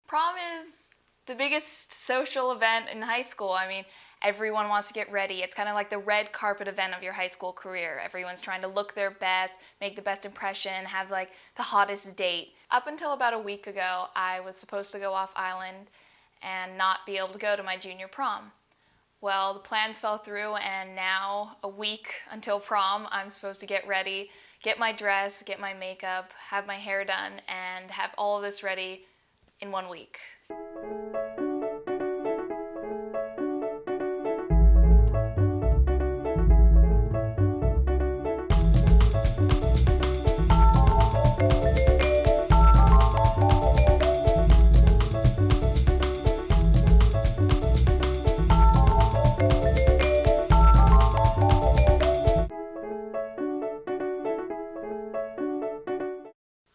Prom is the biggest social event in high school. I mean, everyone wants to get ready. It's kind of like the red carpet event of your high school career. Everyone's trying to look their best, make the best impression, have like the hottest date. Up until about a week ago, I was supposed to go off island and not be able to go to my junior prom. Well, the plans fell through, and now, a week until prom, I'm supposed to get ready, get my dress, get my makeup, have my hair done, and have all of this ready in 1 week.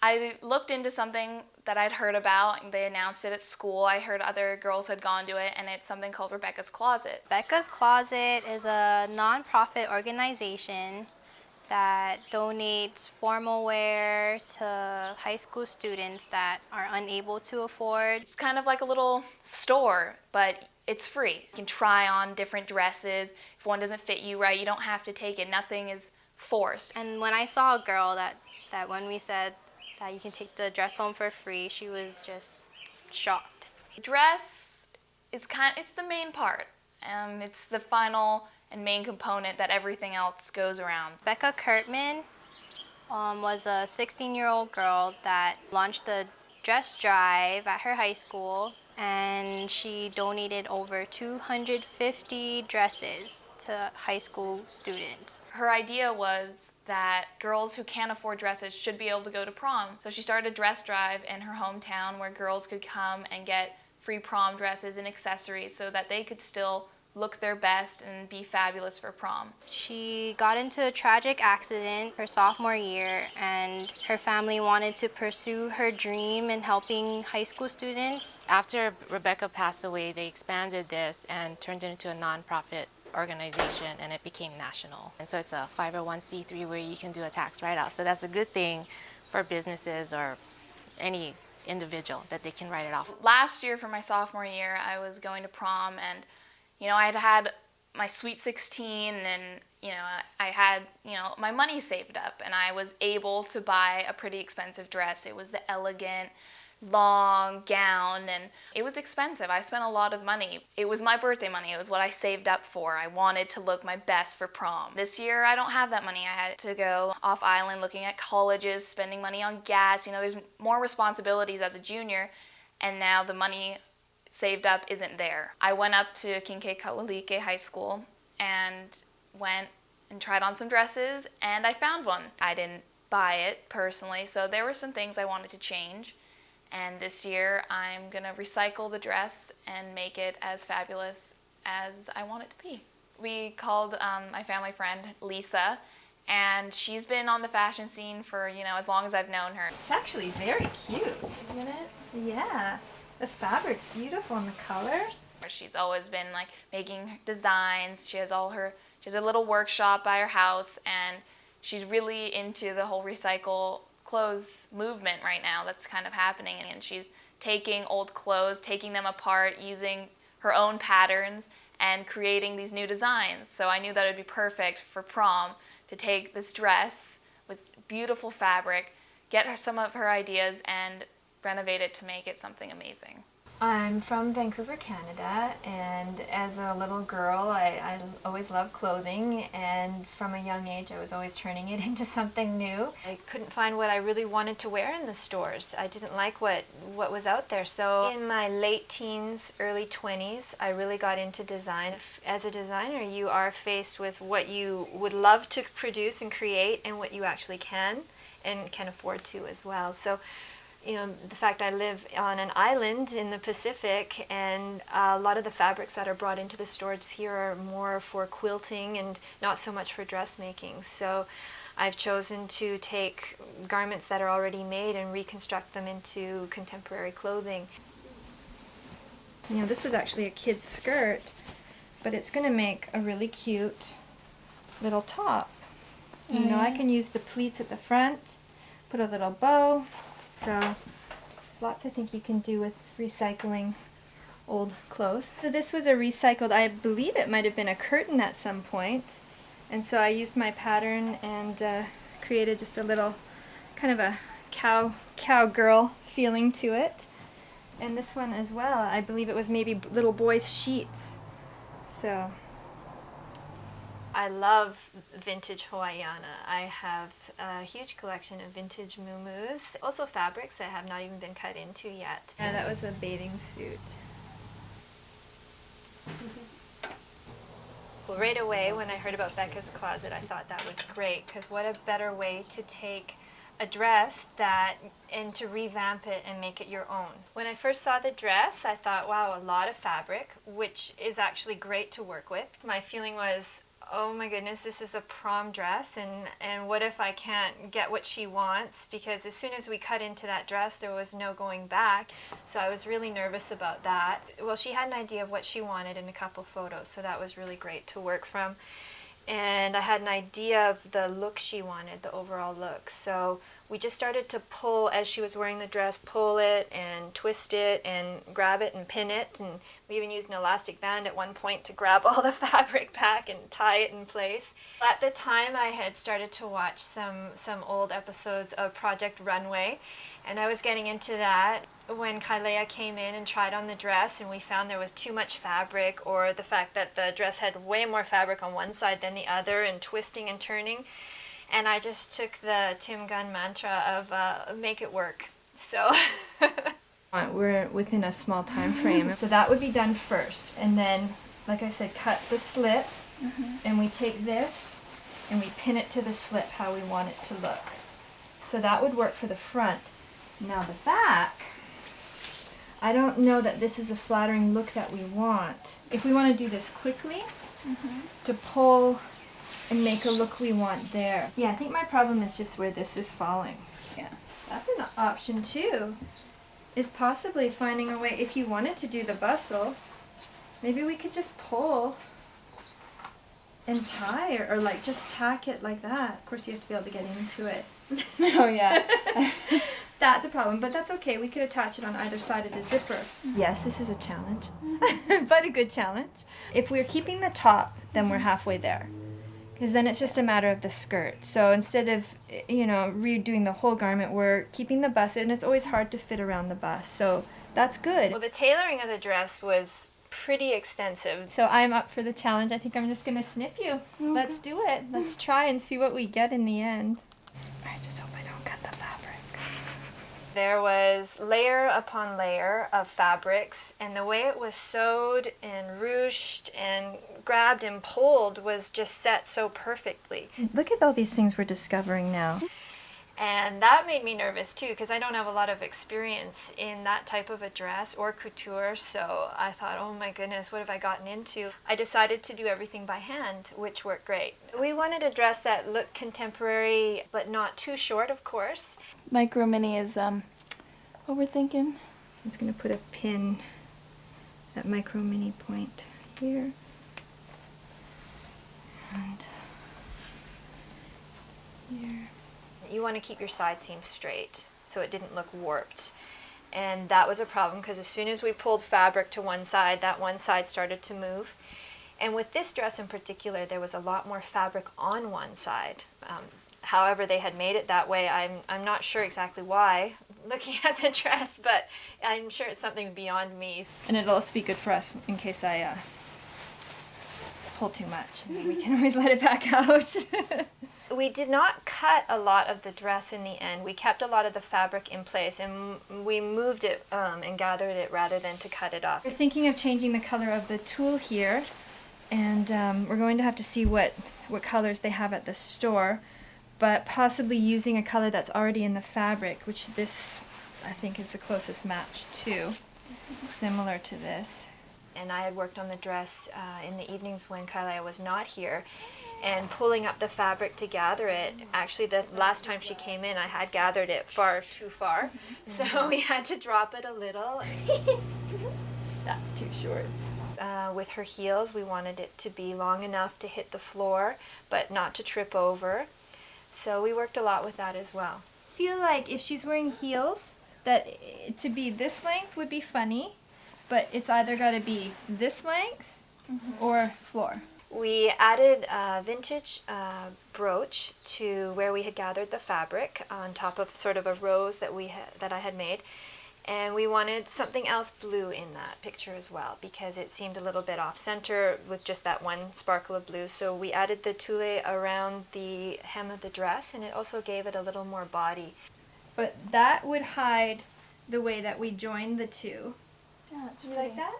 I looked into something that I'd heard about, and they announced it at school. I heard other girls had gone to it, and it's something called Rebecca's Closet. Becca's Closet is a nonprofit organization that donates formal wear to high school students that are unable to afford. It's kind of like a little store, but it's free. You can try on different dresses. If one doesn't fit you right, you don't have to take it. Nothing is forced. And when I saw a girl that when we said that you can take the dress home for free, she was just shocked. Dress is it's the main part. It's the final and main component that everything else goes around. Becca Kurtman was a 16-year-old girl that launched a dress drive at her high school, and she donated over 250 dresses to high school students. Her idea was that girls who can't afford dresses should be able to go to prom. So she started a dress drive in her hometown where girls could come and get free prom dresses and accessories so that they could still look their best and be fabulous for prom. She got into a tragic accident her sophomore year, and her family wanted to pursue her dream in helping high school students. After Rebecca passed away, they expanded this and turned it into a nonprofit organization, and it became national. And so it's a 501c3 where you can do a tax write-off. So that's a good thing for businesses or any individual, that they can write it off. Last year for my sophomore year, I was going to prom, and I had my Sweet 16, and I had my money saved up, and I was able to buy a pretty expensive dress. It was the elegant long gown, and it was expensive. I spent a lot of money. It was my birthday money. It was what I saved up for. I wanted to look my best for prom. This year I don't have that money. I had to go off island looking at colleges, spending money on gas. There's more responsibilities as a junior, and now the money saved up isn't there. I went up to Kinke Kaualike High School and went and tried on some dresses, and I found one. I didn't buy it personally, so there were some things I wanted to change. And this year, I'm going to recycle the dress and make it as fabulous as I want it to be. We called my family friend, Lisa, and she's been on the fashion scene for, as long as I've known her. It's actually very cute. Isn't it? Yeah. The fabric's beautiful and the color. She's always been making designs. She has a little workshop by her house, and she's really into the whole recycle clothes movement right now that's kind of happening, and she's taking old clothes, taking them apart, using her own patterns, and creating these new designs. So I knew that it would be perfect for prom to take this dress with beautiful fabric, get her some of her ideas, and renovate it to make it something amazing. I'm from Vancouver, Canada, and as a little girl, I always loved clothing, and from a young age, I was always turning it into something new. I couldn't find what I really wanted to wear in the stores. I didn't like what was out there, so in my late teens, early 20s, I really got into design. As a designer, you are faced with what you would love to produce and create and what you actually can and can afford to as well. So the fact I live on an island in the Pacific, and a lot of the fabrics that are brought into the stores here are more for quilting and not so much for dressmaking. So I've chosen to take garments that are already made and reconstruct them into contemporary clothing. This was actually a kid's skirt, but it's going to make a really cute little top. I can use the pleats at the front, put a little bow. So lots I think you can do with recycling old clothes. So this was a recycled, I believe it might have been a curtain at some point. And so I used my pattern and created just a little kind of a cowgirl feeling to it. And this one as well, I believe it was maybe little boys' sheets. So I love vintage Hawaiiana. I have a huge collection of vintage muumuus, also fabrics that have not even been cut into yet. Yeah, that was a bathing suit. Well, right away when I heard about Becca's closet, I thought that was great, because what a better way to take a dress and to revamp it and make it your own. When I first saw the dress, I thought, wow, a lot of fabric, which is actually great to work with. My feeling was, oh my goodness, this is a prom dress, and what if I can't get what she wants? Because as soon as we cut into that dress, there was no going back. So I was really nervous about that. Well, she had an idea of what she wanted in a couple photos, so that was really great to work from. And I had an idea of the look she wanted, the overall look. So we just started to pull, as she was wearing the dress, pull it and twist it and grab it and pin it. And we even used an elastic band at one point to grab all the fabric back and tie it in place. At the time, I had started to watch some old episodes of Project Runway. And I was getting into that when Kailea came in and tried on the dress, and we found there was too much fabric, or the fact that the dress had way more fabric on one side than the other, and twisting and turning. And I just took the Tim Gunn mantra of make it work. So we're within a small time frame. So that would be done first. And then, like I said, cut the slip, and we take this and we pin it to the slip how we want it to look. So that would work for the front. Now the back, I don't know that this is a flattering look that we want. If we want to do this quickly, to pull and make a look we want there. Yeah, I think my problem is just where this is falling. Yeah. That's an option too, is possibly finding a way, if you wanted to do the bustle, maybe we could just pull and tie, or like just tack it like that. Of course you have to be able to get into it. Oh yeah. That's a problem, but that's okay. We could attach it on either side of the zipper. Yes, this is a challenge, but a good challenge. If we're keeping the top, then we're halfway there, because then it's just a matter of the skirt. So instead of, redoing the whole garment, we're keeping the bust, and it's always hard to fit around the bust. So that's good. Well, the tailoring of the dress was pretty extensive. So I'm up for the challenge. I think I'm just going to snip you. Okay. Let's do it. Let's try and see what we get in the end. I just hope I don't cut the fabric. There was layer upon layer of fabrics, and the way it was sewed and ruched and grabbed and pulled was just set so perfectly. Look at all these things we're discovering now. And that made me nervous too, because I don't have a lot of experience in that type of a dress or couture, so I thought, oh my goodness, what have I gotten into? I decided to do everything by hand, which worked great. We wanted a dress that looked contemporary, but not too short, of course. Micro mini is what we're thinking. I'm just going to put a pin at micro mini point here. And here. You want to keep your side seam straight so it didn't look warped. And that was a problem, because as soon as we pulled fabric to one side, that one side started to move. And with this dress in particular, there was a lot more fabric on one side. However, they had made it that way. I'm not sure exactly why, looking at the dress, but I'm sure it's something beyond me. And it'll also be good for us in case I pull too much. And we can always let it back out. We did not cut a lot of the dress in the end. We kept a lot of the fabric in place, and we moved it and gathered it rather than to cut it off. We're thinking of changing the color of the tulle here, and we're going to have to see what colors they have at the store, but possibly using a color that's already in the fabric, which this I think is the closest match to, similar to this. And I had worked on the dress in the evenings when Kailea was not here, and pulling up the fabric to gather it. Actually, the last time she came in, I had gathered it far too far, so we had to drop it a little. That's too short. With her heels, we wanted it to be long enough to hit the floor, but not to trip over. So we worked a lot with that as well. I feel like if she's wearing heels, that to be this length would be funny, but it's either got to be this length or floor. We added a vintage brooch to where we had gathered the fabric on top of sort of a rose that I had made. And we wanted something else blue in that picture as well because it seemed a little bit off center with just that one sparkle of blue. So we added the tulle around the hem of the dress, and it also gave it a little more body. But that would hide the way that we joined the two. Yeah, it's Do you like that?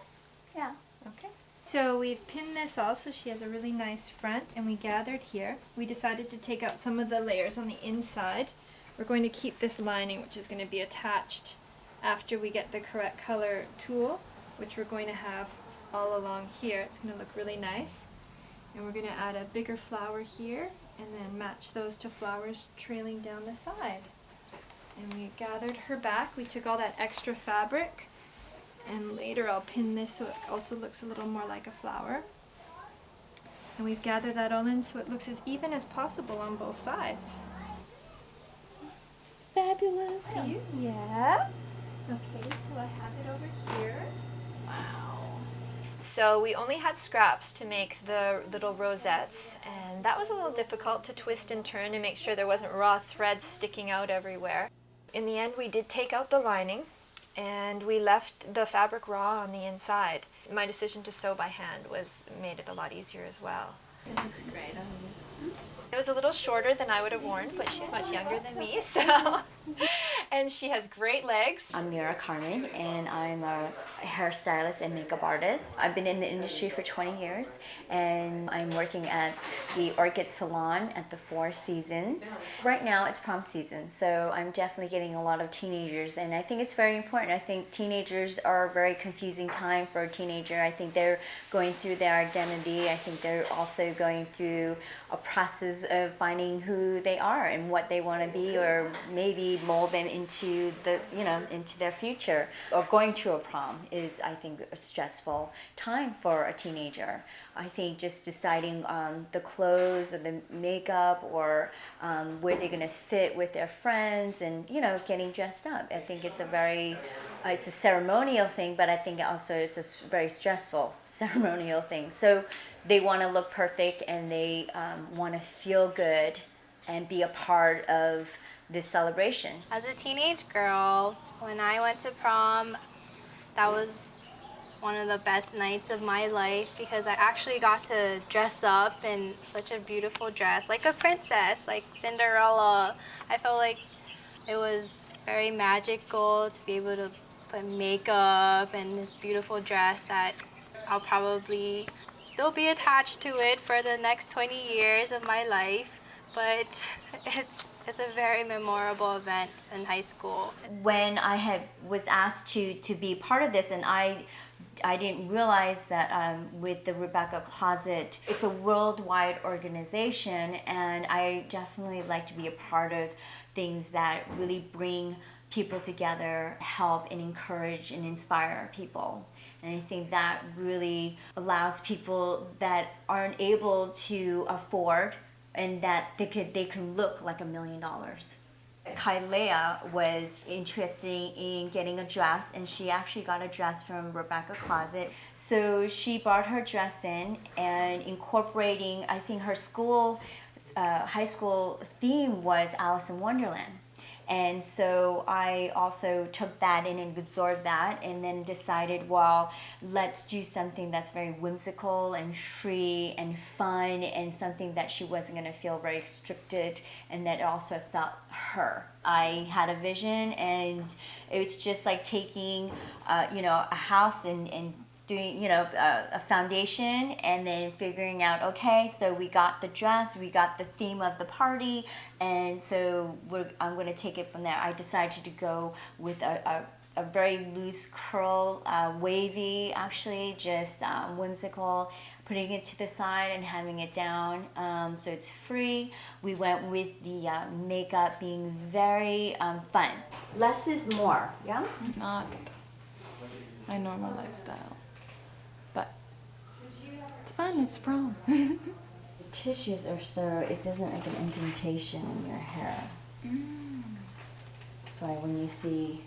Yeah. Okay. So we've pinned this all so she has a really nice front, and we gathered here. We decided to take out some of the layers on the inside. We're going to keep this lining, which is going to be attached after we get the correct color tulle, which we're going to have all along here. It's going to look really nice. And we're going to add a bigger flower here and then match those to flowers trailing down the side. And we gathered her back. We took all that extra fabric, and later I'll pin this so it also looks a little more like a flower. And we've gathered that all in so it looks as even as possible on both sides. Fabulous. See? Yeah. Okay, so I have it over here. Wow. So we only had scraps to make the little rosettes, and that was a little difficult to twist and turn and make sure there wasn't raw threads sticking out everywhere. In the end, we did take out the lining, and we left the fabric raw on the inside. My decision to sew by hand made it a lot easier as well. It looks great on you. It was a little shorter than I would have worn, but she's much younger than me, so. And she has great legs. I'm Mira Carmen, and I'm a hairstylist and makeup artist. I've been in the industry for 20 years, and I'm working at the Orchid Salon at the Four Seasons. Right now, it's prom season, so I'm definitely getting a lot of teenagers, and I think it's very important. I think teenagers are a very confusing time for a teenager. I think they're going through their identity. I think they're also going through a process of finding who they are and what they want to be, or maybe mold them into into their future. Or going to a prom is, I think, a stressful time for a teenager. I think just deciding the clothes or the makeup or where they're going to fit with their friends, and getting dressed up. I think it's it's a ceremonial thing, but I think also it's a very stressful ceremonial thing. So they want to look perfect, and they want to feel good and be a part of this celebration. As a teenage girl, when I went to prom, that was one of the best nights of my life because I actually got to dress up in such a beautiful dress, like a princess, like Cinderella. I felt like it was very magical to be able to put makeup and this beautiful dress that I'll probably still be attached to it for the next 20 years of my life. But it's a very memorable event in high school. When I was asked to be part of this, and I didn't realize that with the Rebecca Closet, it's a worldwide organization, and I definitely like to be a part of things that really bring people together, help and encourage and inspire people. And I think that really allows people that aren't able to afford, and that they can look like $1 million. Kailea was interested in getting a dress, and she actually got a dress from Rebecca Closet. So she brought her dress in and incorporating, I think her high school theme was Alice in Wonderland. And so I also took that in and absorbed that, and then decided, well, let's do something that's very whimsical and free and fun, and something that she wasn't going to feel very restricted, and that also felt her. I had a vision, and it's just like taking a house and doing a foundation, and then figuring out, okay, so we got the dress, we got the theme of the party, and so I'm going to take it from there. I decided to go with a very loose curl, wavy, actually, just whimsical, putting it to the side and having it down, so it's free. We went with the makeup being very fun. Less is more, yeah? Not my normal lifestyle. But it's fun, it's prom. The tissues are so, it doesn't make an indentation in your hair. That's why when you see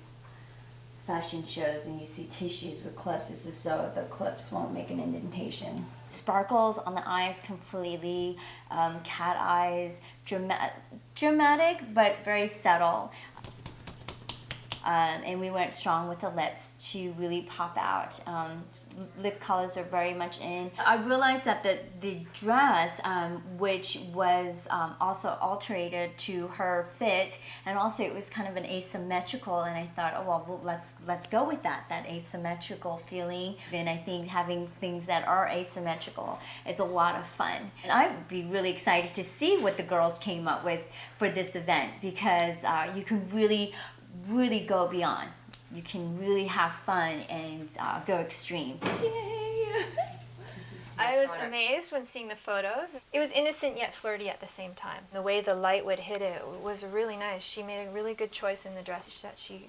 fashion shows and you see tissues with clips, it's just so the clips won't make an indentation. Sparkles on the eyes completely, cat eyes, dramatic but very subtle. And we went strong with the lips to really pop out. Lip colors are very much in. I realized that the dress, which was also alterated to her fit, and also it was kind of an asymmetrical, and I thought, oh well, let's go with that asymmetrical feeling. And I think having things that are asymmetrical is a lot of fun. And I'd be really excited to see what the girls came up with for this event, because you can really go beyond. You can really have fun and go extreme. Yay! I was amazed when seeing the photos. It was innocent yet flirty at the same time. The way the light would hit it was really nice. She made a really good choice in the dress that she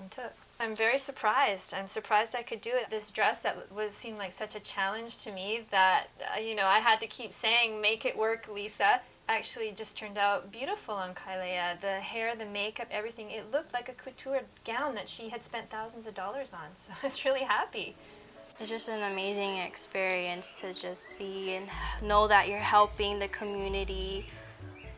took. I'm very surprised. I'm surprised I could do it. This dress that seemed like such a challenge to me that I had to keep saying, make it work, Lisa. Actually just turned out beautiful on Kailea. The hair, the makeup, everything. It looked like a couture gown that she had spent thousands of dollars on. So I was really happy. It's just an amazing experience to just see and know that you're helping the community,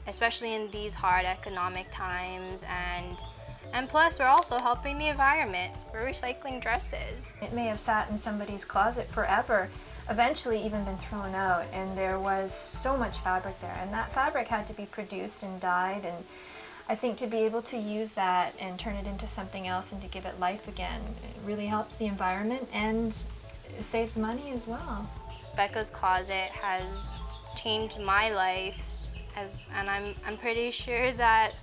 especially in these hard economic times, and plus we're also helping the environment. We're recycling dresses. It may have sat in somebody's closet forever, eventually even been thrown out, and there was so much fabric there, and that fabric had to be produced and dyed, and I think to be able to use that and turn it into something else and to give it life again, it really helps the environment and it saves money as well. Becca's Closet has changed my life, and I'm pretty sure that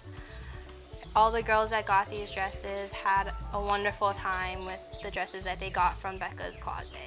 all the girls that got these dresses had a wonderful time with the dresses that they got from Becca's Closet.